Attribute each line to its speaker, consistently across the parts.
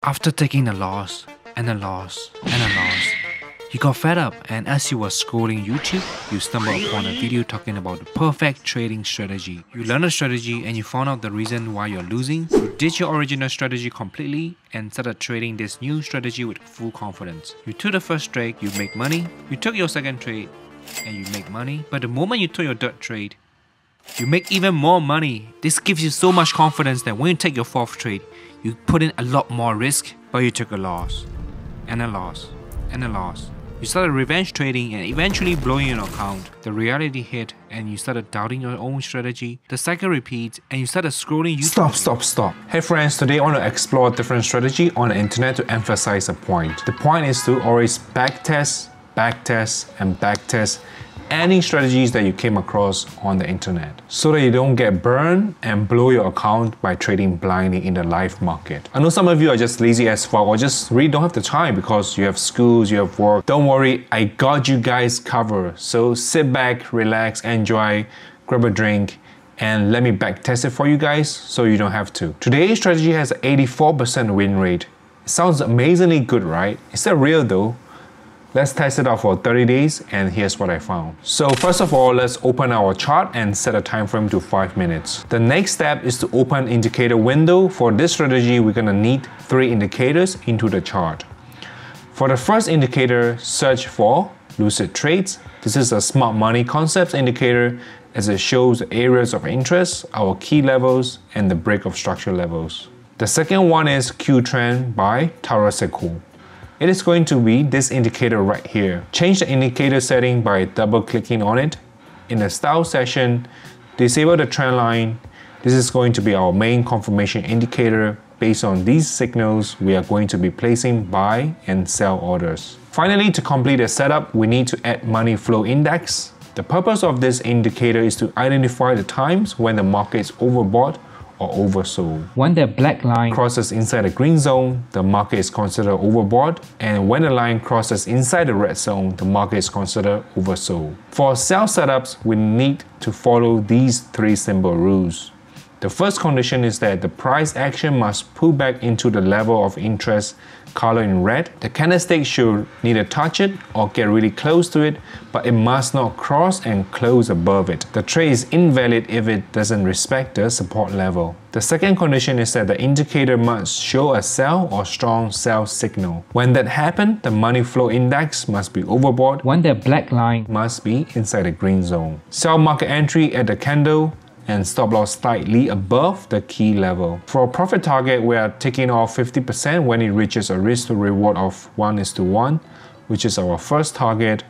Speaker 1: After taking a loss, and a loss, and a loss, you got fed up, and as you were scrolling YouTube, you stumbled upon a video talking about the perfect trading strategy. You learned a strategy and you found out the reason why you're losing. You ditched your original strategy completely and started trading this new strategy with full confidence. You took the first trade, you make money. You took your second trade and you make money. But the moment you took your third trade, you make even more money. This gives you so much confidence that when you take your fourth trade, you put in a lot more risk, but you took a loss, and a loss, and a loss. You started revenge trading and eventually blowing your account. The reality hit and you started doubting your own strategy. The cycle repeats and you started scrolling YouTube. Stop. Hey friends, today I want to explore a different strategy on the internet to emphasize a point. The point is to always backtest, and backtest any strategies that you came across on the internet so that you don't get burned and blow your account by trading blindly in the live market. I know some of you are just lazy as fuck or just really don't have the time because you have schools, you have work. Don't worry, I got you guys covered. So sit back, relax, enjoy, grab a drink, and let me backtest it for you guys so you don't have to. Today's strategy has an 84% win rate. It sounds amazingly good, right? Is that real though? Let's test it out for 30 days and here's what I found. So first of all, let's open our chart and set a time frame to 5 minutes. The next step is to open indicator window. For this strategy, we're gonna need 3 indicators into the chart. For the first indicator, search for lucid trades. This is a smart money concepts indicator as it shows the areas of interest, our key levels, and the break of structure levels. The second one is Q trend by Taraseku. It is going to be this indicator right here. Change the indicator setting by double clicking on it. In the style session, disable the trend line. This is going to be our main confirmation indicator. Based on these signals, we are going to be placing buy and sell orders. Finally, to complete the setup, we need to add money flow index. The purpose of this indicator is to identify the times when the market is overbought or oversold. When the black line crosses inside the green zone, the market is considered overbought, and when the line crosses inside the red zone, the market is considered oversold. For sell setups, we need to follow these 3 simple rules. The first condition is that the price action must pull back into the level of interest color in red. The candlestick should neither touch it or get really close to it, but it must not cross and close above it. The trade is invalid if it doesn't respect the support level. The second condition is that the indicator must show a sell or strong sell signal. When that happens, the money flow index must be overbought. When the black line must be inside the green zone. Sell market entry at the candle and stop loss slightly above the key level. For a profit target, we are taking off 50% when it reaches a risk to reward of 1:1, which is our first target,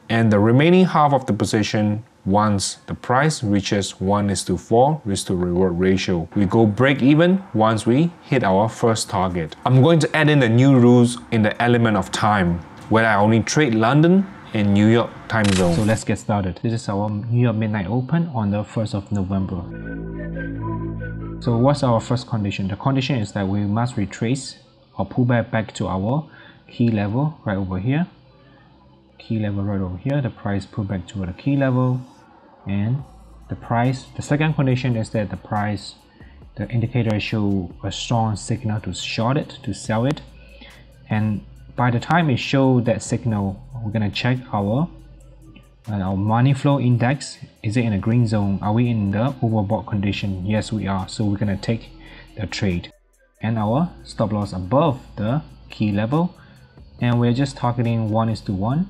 Speaker 1: and the remaining half of the position once the price reaches 1:4 risk to reward ratio. We go break even once we hit our first target. I'm going to add in the new rules in the element of time, where I only trade London in New York time zone. So let's get started. This is our New York midnight open on the 1st of November. So what's our first condition? The condition is that we must retrace or pull back to our key level right over here. Key level right over here. The price pull back to the key level, and the second condition is that the indicator show a strong signal to short it, to sell it, and by the time it shows that signal, we're gonna check our money flow index. Is it in a green zone? Are we in the overbought condition? Yes, we are. So we're gonna take the trade, and our stop loss above the key level, and we're just targeting 1:1.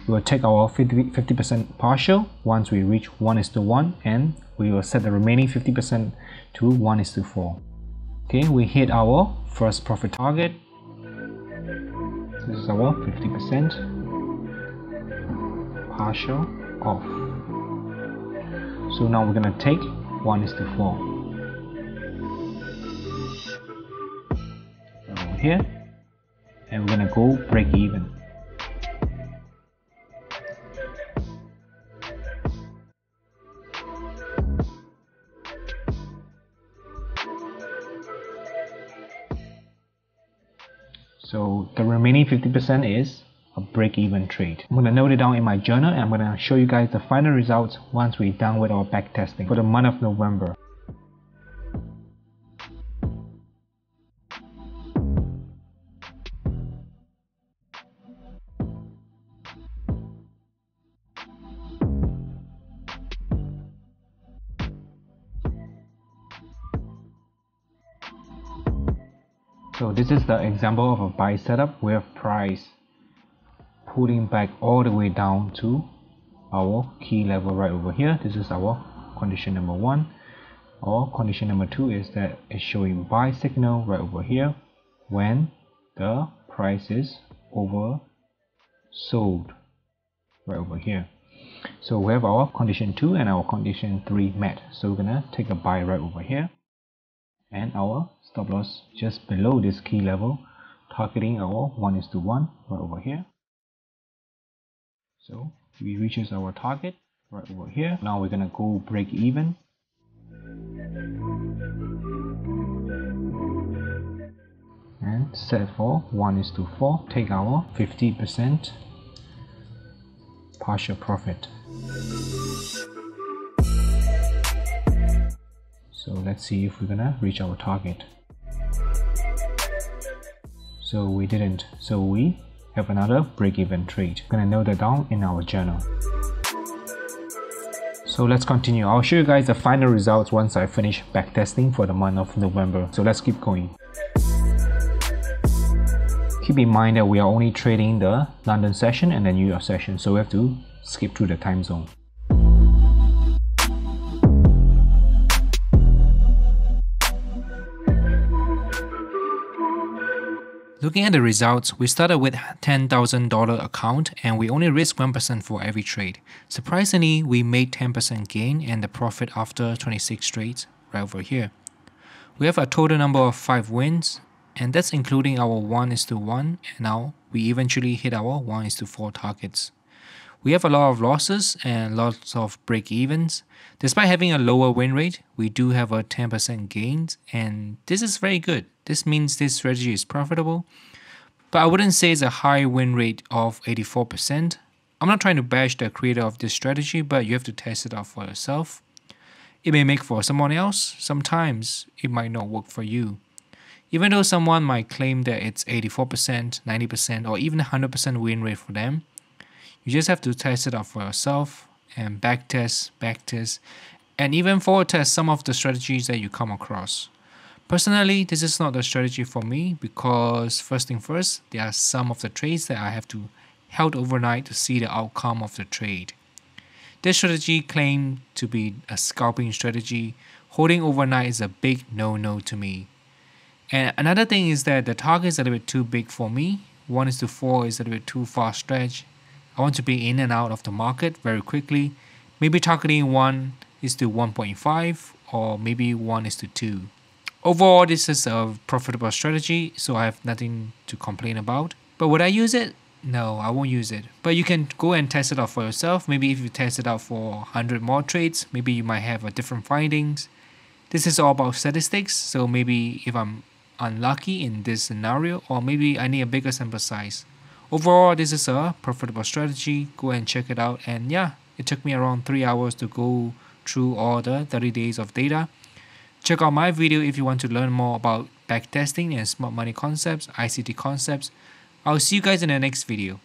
Speaker 1: We'll take our 50% partial once we reach 1:1, and we will set the remaining 50% to 1:4. Okay, we hit our first profit target. This is our 50% partial off. So now we're gonna take 1:4 over here, and we're gonna go break even. So the remaining 50% is a break-even trade. I'm going to note it down in my journal, and I'm going to show you guys the final results once we're done with our back testing for the month of November. So this is the example of a buy setup with price pulling back all the way down to our key level right over here. This is our condition number 1. Or condition number 2 is that it's showing buy signal right over here when the price is oversold right over here. So we have our condition 2 and our condition 3 met. So we're gonna take a buy right over here and our stop loss just below this key level, targeting our 1:1 right over here. So we reaches our target right over here. Now we're gonna go break even. And set for 1:4, take our 50% partial profit. So let's see if we're gonna reach our target. So we didn't, so we have another break-even trade. I'm gonna note that down in our journal. So let's continue. I'll show you guys the final results once I finish backtesting for the month of November. So let's keep going. Keep in mind that we are only trading the London session and the New York session, so we have to skip through the time zone. Looking at the results, we started with $10,000 account and we only risked 1% for every trade. Surprisingly, we made 10% gain and the profit after 26 trades right over here. We have a total number of 5 wins, and that's including our 1:1, and now we eventually hit our 1:4 targets. We have a lot of losses and lots of break-evens. Despite having a lower win rate, we do have a 10% gains, and this is very good. This means this strategy is profitable, but I wouldn't say it's a high win rate of 84%. I'm not trying to bash the creator of this strategy, but you have to test it out for yourself. It may make for someone else, sometimes it might not work for you. Even though someone might claim that it's 84%, 90%, or even 100% win rate for them, you just have to test it out for yourself and backtest, and even forward test some of the strategies that you come across. Personally, this is not the strategy for me because first thing first, there are some of the trades that I have to held overnight to see the outcome of the trade. This strategy claimed to be a scalping strategy. Holding overnight is a big no-no to me. And another thing is that the target is a little bit too big for me. 1:4 is a little bit too far stretch. I want to be in and out of the market very quickly. Maybe targeting 1:1.5 or maybe 1:2. Overall, this is a profitable strategy, so I have nothing to complain about. But would I use it? No, I won't use it. But you can go and test it out for yourself. Maybe if you test it out for 100 more trades, maybe you might have a different findings. This is all about statistics, so maybe if I'm unlucky in this scenario, or maybe I need a bigger sample size. Overall, this is a profitable strategy. Go and check it out. And yeah, it took me around 3 hours to go through all the 30 days of data. Check out my video if you want to learn more about backtesting and smart money concepts, ICT concepts. I'll see you guys in the next video.